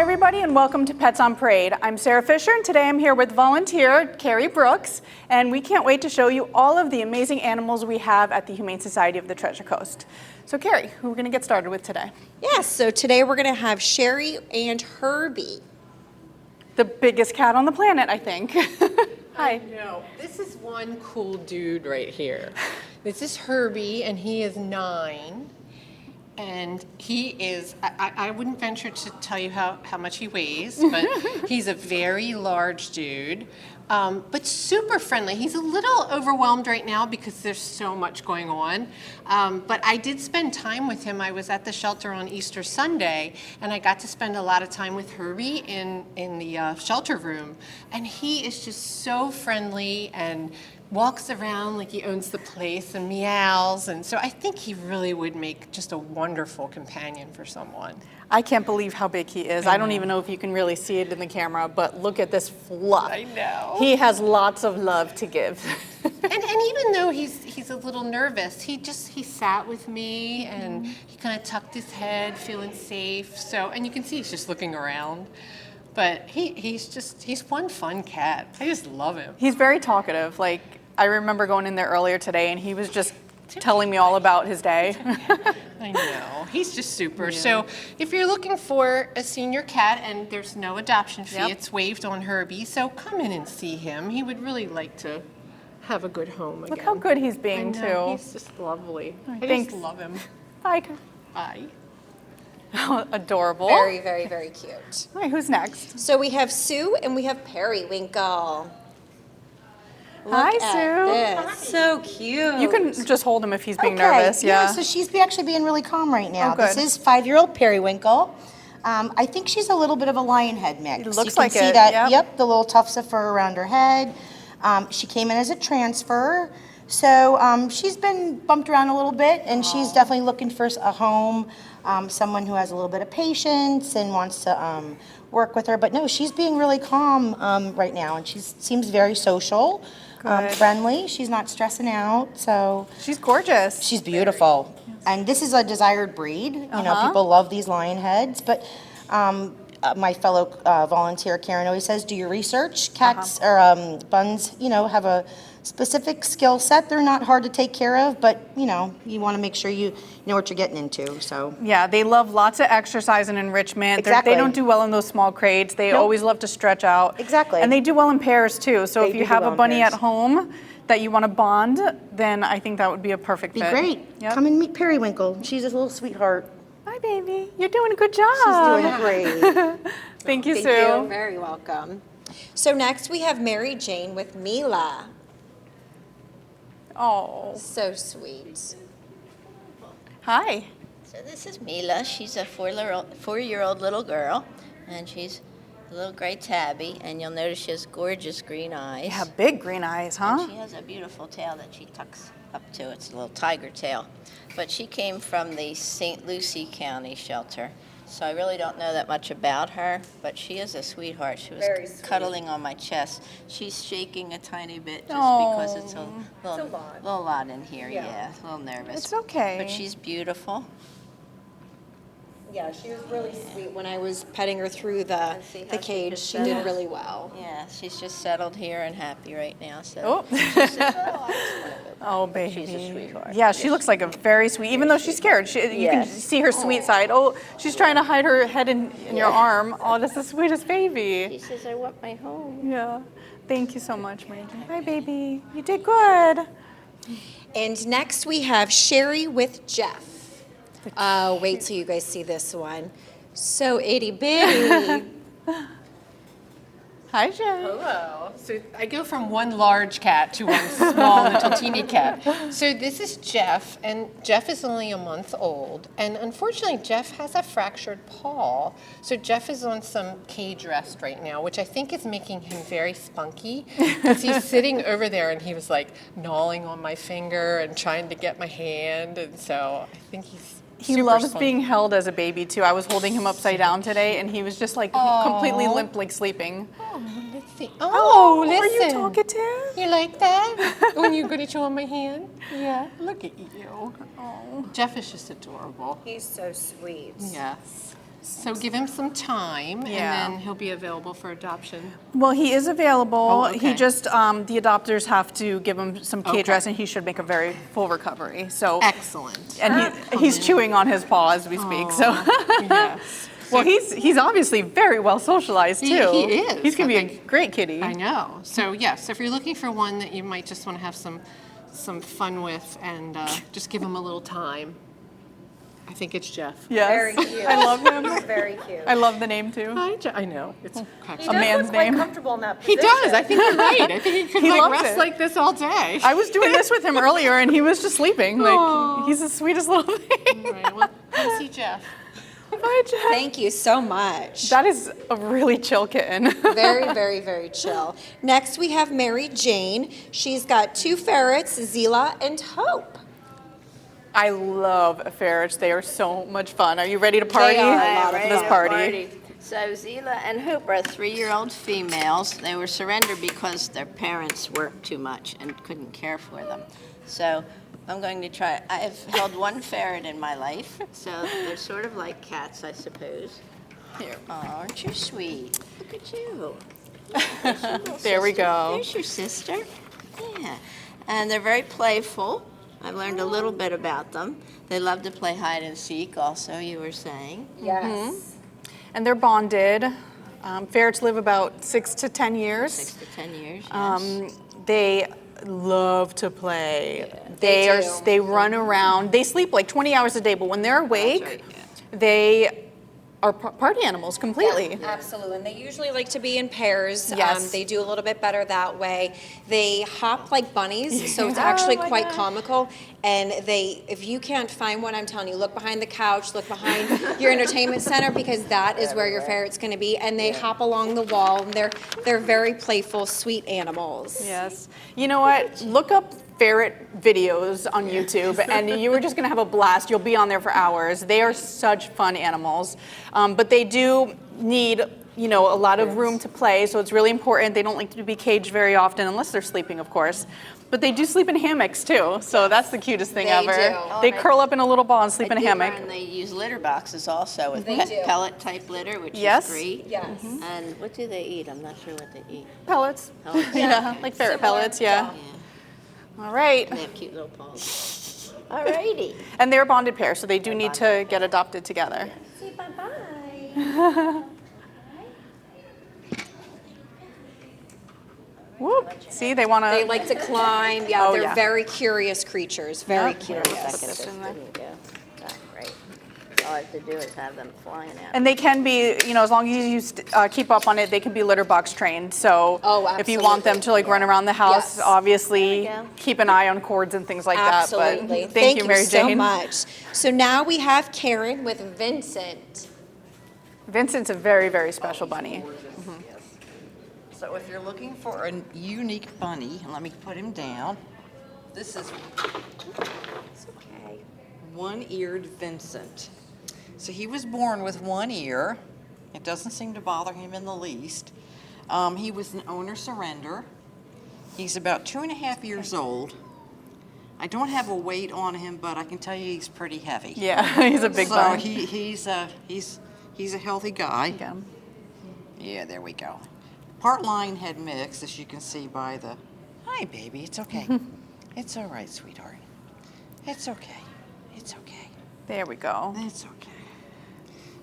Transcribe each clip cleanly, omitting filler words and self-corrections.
everybody, and welcome to Pets on Parade. I'm Sarah Fisher, and today I'm here with volunteer Carrie Brooks, and we can't wait to show you all of the amazing animals we have at the Humane Society of the Treasure Coast. So Carrie, who are we going to get started with today? Yes, so today we're going to have Sherry and Herbie. The biggest cat on the planet, I think. Hi. No, this is one cool dude right here. This is Herbie, and he is 9. And he is, I wouldn't venture to tell you how much he weighs, but he's a very large dude, but super friendly. He's a little overwhelmed right now because there's so much going on. But I did spend time with him. I was at the shelter on Easter Sunday, and I got to spend a lot of time with Herbie in the shelter room. And he is just so friendly and walks around like he owns the place and meows, and so I think he really would make just a wonderful companion for someone. I can't believe how big he is. I don't even know if you can really see it in the camera, but look at this fluff. I know. He has lots of love to give. and even though he's a little nervous, he sat with me and he kind of tucked his head, feeling safe. So, and you can see he's just looking around. But he's one fun cat. I just love him. He's very talkative. Like, I remember going in there earlier today, and he was just telling me all about his day. I know. He's just super. Yeah. So if you're looking for a senior cat, and there's no adoption fee, it's waived on Herbie, so come in and see him. He would really like to have a good home again. Look how good he's being, too. He's just lovely. I Thanks. just love him. Bye. Bye. Oh, adorable. Very, very, very cute. All right, who's next? So we have Sue and we have Periwinkle. Hi, Look Sue. at this. So cute. You can just hold him if he's being nervous. Yeah. So she's actually being really calm right now. Oh, good. This is 5-year-old Periwinkle. I think she's a little bit of a lion head mix. It looks you can like see it, that, yep. the little tufts of fur around her head. She came in as a transfer. So she's been bumped around a little bit, and she's definitely looking for a home, someone who has a little bit of patience and wants to work with her. But no, she's being really calm right now, and she seems very social, friendly. She's not stressing out, so. She's gorgeous. She's beautiful. And this is a desired breed. You know, people love these lion heads, but my fellow volunteer Karen always says, do your research. Cats or buns, have a specific skill set. They're not hard to take care of, but you want to make sure you know what you're getting into. So yeah, they love lots of exercise and enrichment. Exactly. They don't do well in those small crates. They always love to stretch out. Exactly. And they do well in pairs too. So if you have a bunny at pairs. home that you want to bond, then I think that would be a perfect fit. be great. Yep. Come and meet Periwinkle. She's a little sweetheart. Hi, baby. You're doing a good job. She's doing great. Thank you, Sue. Thank you. Very welcome. So next we have Mary Jane with Mila. Oh. So sweet. Hi. So this is Mila. She's a 4-year-old little girl, and she's a little gray tabby, and you'll notice she has gorgeous green eyes. Yeah, big green eyes, huh? And she has a beautiful tail that she tucks up to. It's a little tiger tail. But she came from the St. Lucie County shelter, so I really don't know that much about her, but she is a sweetheart. She was Very sweet. cuddling on my chest. She's shaking a tiny bit just because it's a little lot in here, yeah, a little nervous. It's okay. But she's beautiful. Yeah, she was really sweet when I was petting her through the see how she cage. just She did settled? really well. Yeah, she's just settled here and happy right now. So Oh. she's just, I just want to Oh, baby. She's a sweetheart. Yeah, she looks like a very sweet, even though she's scared. You can Yes. see her sweet side. Oh, she's trying to hide her head in your arm. Oh, that's the sweetest She baby. says, I want my home. Yeah. Thank you so much, Mary Jane. Bye, baby. You did good. And next we have Sherry with Jeff. Wait till you guys see this one. So itty bitty. Hi, Jen. Hello. So I go from one large cat to one small little teeny cat. So this is Jeff, and Jeff is only a month old. And unfortunately, Jeff has a fractured paw. So Jeff is on some cage rest right now, which I think is making him very spunky. Because he's sitting over there, and he was like gnawing on my finger and trying to get my hand. And so I think He super loves spunky. being held as a baby, too. I was holding him upside down today, and he was just like completely limp, like sleeping. Let's see. Oh, Are you listen. talkative? You like that? When you're going to show him my hand? Yeah. Look at you. Oh. Jeff is just adorable. He's so sweet. Yes. So give him some time, Yeah. and then he'll be available for adoption. Well, he is available. Oh, He okay. just, the adopters have to give him some cage Okay. rest, and he should make a very full recovery. So, Excellent. and he's chewing on his paw as we speak. So, Yes. well, he's obviously very well socialized too. He is. He's gonna I be a think- great kitty. I know. So yes, if you're looking for one that you might just want to have some fun with, and just give him a little time, I think it's Jeff. Yes. Very cute. I love him. He's very cute. I love the name too. Hi, I know. It's cracks A up. man's name. comfortable in that He does. I think you're right. I think he could He like loves rest it. like this all day. I was doing this with him earlier, and he was just sleeping. Like he's the sweetest little thing. All right, well, come see Jeff. Bye, Jeff. Thank you so much. That is a really chill kitten. Very, very, very chill. Next, we have Mary Jane. She's got 2 ferrets, Zila and Hope. I love ferrets. They are so much fun. Are you ready to party? are. Right, ready This to party. So Zila and Hoop are 3-year-old females. They were surrendered because their parents worked too much and couldn't care for them. So I'm going to try. I've held one ferret in my life, so they're sort of like cats, I suppose. Here, aren't you sweet? Look at you. There's your little There we sister. go. There's your sister. Yeah, and they're very playful. I've learned a little bit about them. They love to play hide and seek. Also, you were saying. Yes. And they're bonded. Ferrets live about 6 to 10 years. 6 to 10 years. Yes. They love to play. They They do. they run around. They sleep like 20 hours a day, but when they're awake, right, they are party animals completely. Absolutely, and they usually like to be in pairs. Yes. They do a little bit better that way. They hop like bunnies, so it's actually Oh my quite God. comical. And if you can't find one, I'm telling you, look behind the couch, look behind your entertainment center, because that is where your ferret's going to be. And they hop along the wall, and they're very playful, sweet animals. Yes. You know what? Look up ferret videos on YouTube, and you are just going to have a blast. You'll be on there for hours. They are such fun animals, but they do need, a lot of room to play. So it's really important. They don't like to be caged very often, unless they're sleeping, of course. But they do sleep in hammocks too. So that's the cutest thing They ever. do. They curl up in a little ball and sleep in a I did hammock. learn they use litter boxes also with They do. pellet type litter, which Yes. is great. Yes. And what do they eat? I'm not sure what they eat. Pellets. Pellets. Yeah, like ferret Similar, pellets. Yeah. Yeah. All right. They have cute little paws. Alrighty. And they're a bonded pair, so they do need to get adopted together. Say bye-bye. Whoop. See, they want to. They like to climb. Yeah, Oh, they're yeah. very curious creatures. Very Yep. curious. This didn't go. Oh, great. All I have to do is have them flying out. And they can be, as long as you keep up on it, they can be litter box trained. So Oh, if you want them to run around the house, Yes. obviously There we go. keep an eye on cords and things like Absolutely. that. But thank you, Mary so Jane. much. So now we have Karen with Vincent. Vincent's a very, very special bunny. So if you're looking for a unique bunny, let me put him down. This is It's okay. one-eared Vincent. So he was born with one ear. It doesn't seem to bother him in the least. He was an owner surrender. He's about 2.5 years old. I don't have a weight on him, but I can tell you he's pretty heavy. Yeah, he's a big So bunny. he's a healthy guy. Get him. Yeah, there we go. Part lion head mix, as you can see by the. Hi, baby. It's okay. It's all right, sweetheart. It's okay. It's okay. There we go. It's okay.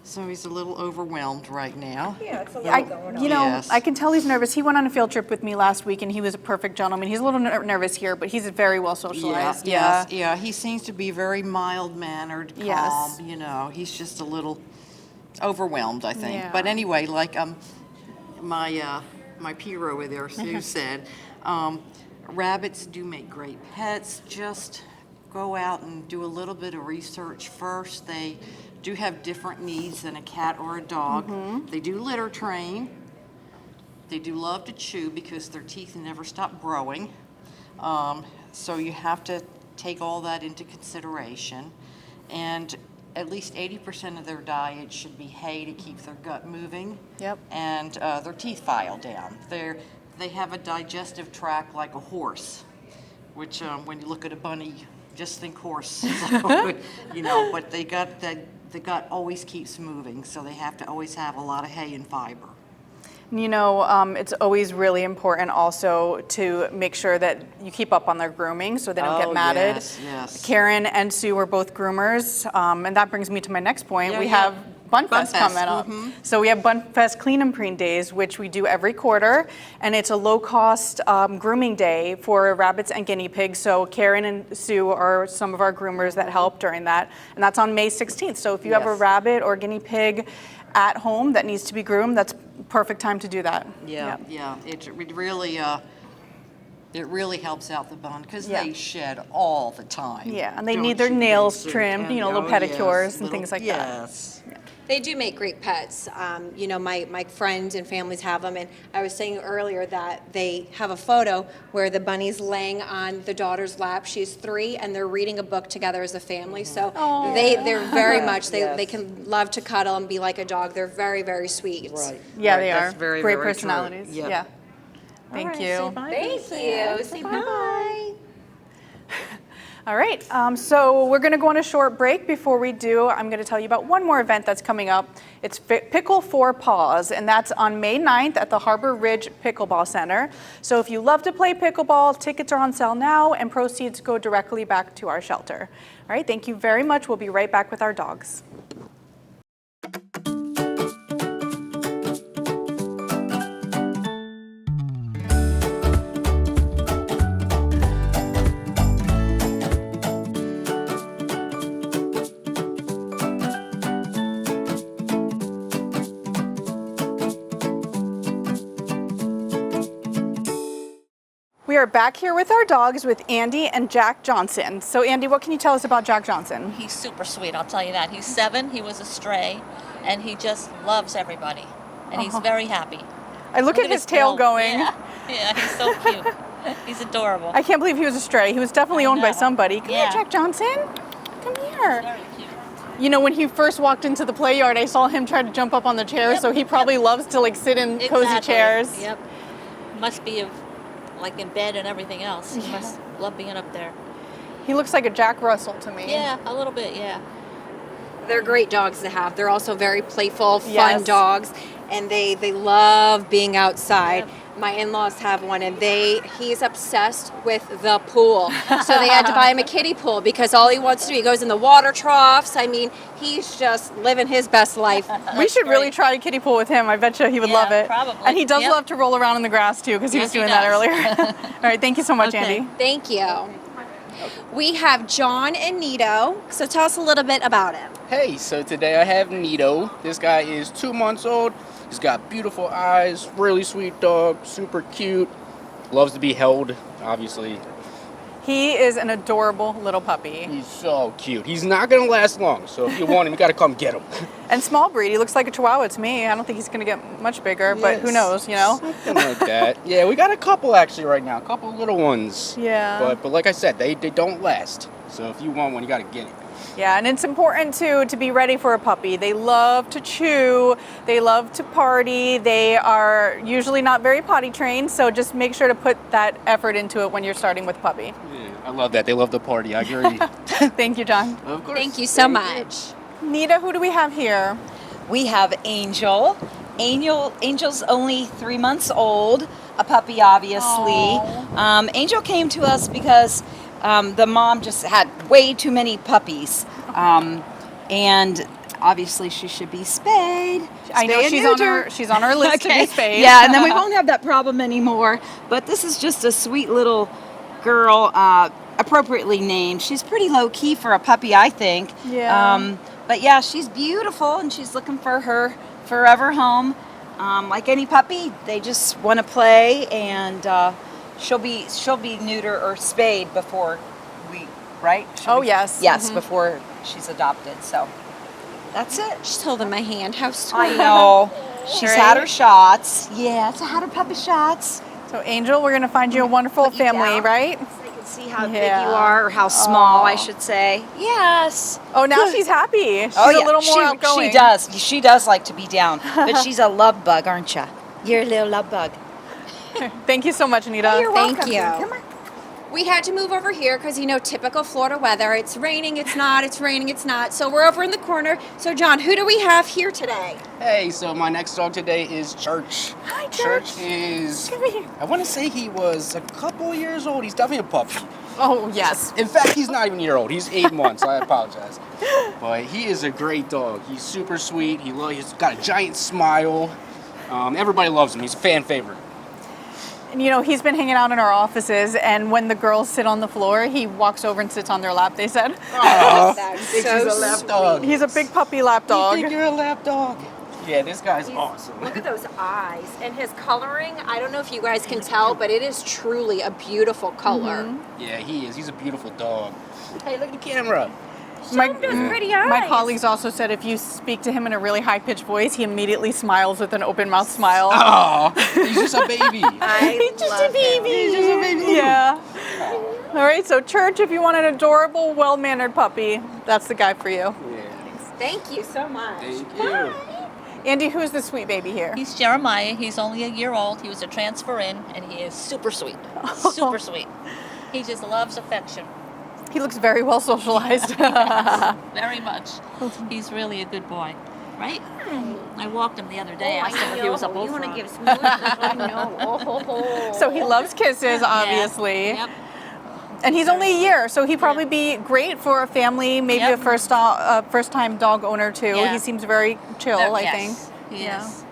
So he's a little overwhelmed right now. Yeah, it's a lot I, going on. Yes. I can tell he's nervous. He went on a field trip with me last week, and he was a perfect gentleman. He's a little nervous here, but he's very well socialized. Yes, yeah. He seems to be very mild-mannered, calm. Yes. He's just a little overwhelmed, I think. Yeah. But anyway, like my peer over there, Sue said, rabbits do make great pets. Just go out and do a little bit of research first. They do have different needs than a cat or a dog. They do litter train. They do love to chew because their teeth never stop growing. So you have to take all that into consideration. And at least 80% of their diet should be hay to keep their gut moving. Yep. And their teeth file down. They have a digestive tract like a horse, which when you look at a bunny just think horse. So, you know, but the gut always keeps moving, so they have to always have a lot of hay and fiber. You know, it's always really important also to make sure that you keep up on their grooming so they don't get matted. Yes. Karen and Sue are both groomers, and that brings me to my next point. Yeah, we yeah. have Bun Bun Fest Fest, coming up. So we have Bun Fest Clean and Preen Days, which we do every quarter, and it's a low-cost grooming day for rabbits and guinea pigs. So Karen and Sue are some of our groomers that help during that, and that's on May 16th. So if you have a Yes. rabbit or guinea pig at home that needs to be groomed, that's perfect time to do that. Yeah, yeah. It really helps out the bun because Yeah. they shed all the time. Yeah, and they Don't need their you think nails so? trimmed, you know, And- little oh, yes, pedicures and little- things like that. Yes. They do make great pets. You know, my friends and families have them, and I was saying earlier that they have a photo where the bunny's laying on the daughter's lap. She's 3, and they're reading a book together as a family. So they're very much, they can love to cuddle and be like a dog. They're very, very sweet. Right. Yeah, Right, they that's are. very, Great very true. personalities. Yep. Yeah. Thank you. Thank you. Say bye. All right, so we're going to go on a short break. Before we do, I'm going to tell you about one more event that's coming up. It's Pickle for Paws, and that's on May 9th at the Harbor Ridge Pickleball Center. So if you love to play pickleball, tickets are on sale now, and proceeds go directly back to our shelter. All right, thank you very much. We'll be right back with our dogs. We are back here with our dogs with Andy and Jack Johnson. So Andy, what can you tell us about Jack Johnson? He's super sweet, I'll tell you that. He's 7, he was a stray, and he just loves everybody. And he's very happy. I look at his tail going. Yeah, he's so cute. He's adorable. I can't believe he was a stray. He was definitely I owned by know. somebody. Come here, Yeah. Jack Johnson. Come here. Very cute. You know, when he first walked into the play yard, I saw him try to jump up on the chair, Yep, so he probably loves to like sit in cozy Exactly. chairs. Yep. Must be like in bed and everything else. He must love being up there. He looks like a Jack Russell to me. Yeah, a little bit, yeah. They're great dogs to have. They're also very playful, fun Yes. dogs, and they love being outside. Yep. My in-laws have one, and he's obsessed with the pool. So they had to buy him a kiddie pool because all he wants to do, he goes in the water troughs. I mean, he's just living his best life. We should really great. try a kiddie pool with him. I bet you he would Yeah, love it. probably. And he does Yep. love to roll around in the grass too, because he was Yes, he doing that does. earlier. All right, thank you so much, Okay. Andy. Thank you. We have John and Nito. So tell us a little bit about him. Hey, so today I have Nito. This guy is 2 months old. He's got beautiful eyes, really sweet dog, super cute, loves to be held, obviously. He is an adorable little puppy. He's so cute. He's not gonna last long, so if you want him, you gotta come get him. And small breed, he looks like a Chihuahua to me. I don't think he's going to get much bigger, but who Yes, knows, you know? Something like that. Yeah, we got a couple actually right now, a couple little ones. Yeah. But like I said, they don't last. So if you want one, you gotta get it. Yeah, and it's important to be ready for a puppy. They love to chew, they love to party, they are usually not very potty trained, so just make sure to put that effort into it when you're starting with puppy. Yeah, I love that. They love the party. I agree. Thank you, John. Of course. Thank you so much. Nita, who do we have here? We have Angel. Angel's only 3 months old, a puppy, obviously. Angel came to us because the mom just had way too many puppies, and obviously she should be spayed. I know Spay and she's on our list to be spayed. Yeah, and then we won't have that problem anymore. But this is just a sweet little girl, appropriately named. She's pretty low key for a puppy, I think. Yeah. But yeah, she's beautiful, and she's looking for her forever home. Like any puppy, they just want to play, and she'll be neuter or spayed before we, right? Oh, yes. Yes, before she's adopted. So that's it. She's holding my hand. How sweet. I know. She's Right? had her shots. Yes, I had her puppy shots. So Angel, we're going to find you a wonderful Put you family, down. right? So you can see how big Yeah. you are, or how small, I should say. Yes. Oh, now she's happy. She's Oh, yeah. a little more outgoing. She does. She does like to be down. But she's a love bug, aren't you? You're a little love bug. Thank you so much, Anita. You're Thank welcome. you. Come on. We had to move over here because, you know, typical Florida weather. It's raining, it's not, it's raining, it's not. So we're over in the corner. So, John, who do we have here today? Hey, so my next dog today is Church. Hi, Church. Church is, Come here. I want to say he was a couple years old. He's definitely a puppy. Oh, yes. In fact, he's not even a year old. He's 8 months. I apologize. But he is a great dog. He's super sweet. He's got a giant smile. Everybody loves him. He's a fan favorite. And, you know, he's been hanging out in our offices, and when the girls sit on the floor, he walks over and sits on their lap, they said. That's He's a lap dog. He's a big puppy lap dog. You think you're a lap dog? Yeah, this guy's awesome. Look at those eyes and his coloring. I don't know if you guys can tell, but it is truly a beautiful color. Yeah, he is. He's a beautiful dog. Hey, look at the camera. Pretty eyes. My colleagues also said if you speak to him in a really high-pitched voice, he immediately smiles with an open-mouth smile. Oh, he's just a baby. He's just a baby. He's just a baby. Yeah. All right, so Church, if you want an adorable, well-mannered puppy, that's the guy for you. Thank you so much. Thank you. Andy, who's the sweet baby here? He's Jeremiah. He's only a year old. He was a transfer in, and he is super sweet. Super sweet. He just loves affection. He looks very well socialized. Very much. He's really a good boy, right? I walked him the other day. Asked him if he was a bullfrog. You want to give smooches? I know. So he loves kisses, obviously. Yep. And he's only a year, so he'd probably be great for a family, maybe Yep. a first-time dog owner too. Yeah. He seems very chill, I Yes, think. He Yeah. is.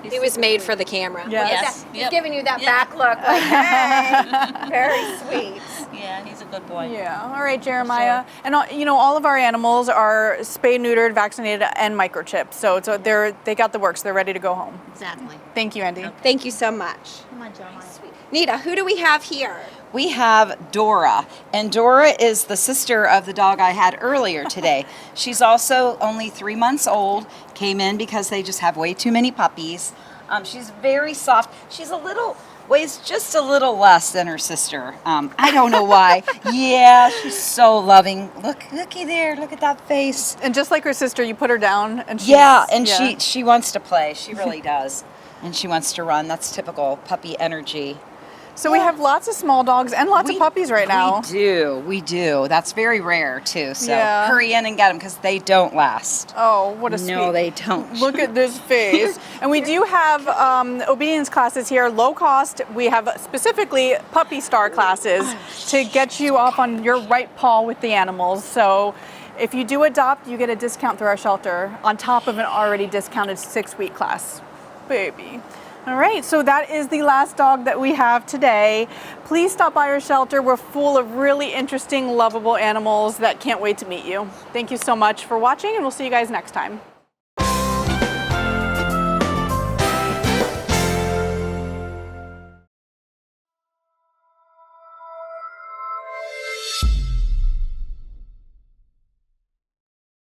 He was made for the camera. Yes. Yes. He's Yep. giving you that Yeah. back look like, hey, very sweet. Yeah, he's a good boy. Yeah. All right, Jeremiah. And you know, all of our animals are spayed, neutered, vaccinated, and microchipped. So they got the works. They're ready to go home. Exactly. Thank you, Andy. Thank you so much. Come on, Jeremiah. Nita, who do we have here? We have Dora, and Dora is the sister of the dog I had earlier today. She's also only 3 months old, came in because they just have way too many puppies. She's very soft. Weighs just a little less than her sister. I don't know why. Yeah, she's so loving. Looky there, look at that face. And just like her sister, you put her down, and She wants to play. She really does. And she wants to run. That's typical puppy energy. So we have lots of small dogs and lots of puppies right now. We do. That's very rare too. So Yeah. hurry in and get them because they don't last. Oh, what a sweet. No, they don't. Look at this face. And we do have obedience classes here, low cost. We have specifically puppy star classes to get you off on your right paw with the animals. So if you do adopt, you get a discount through our shelter on top of an already discounted 6-week class. Baby. All right, so that is the last dog that we have today. Please stop by our shelter. We're full of really interesting, lovable animals that can't wait to meet you. Thank you so much for watching, and we'll see you guys next time.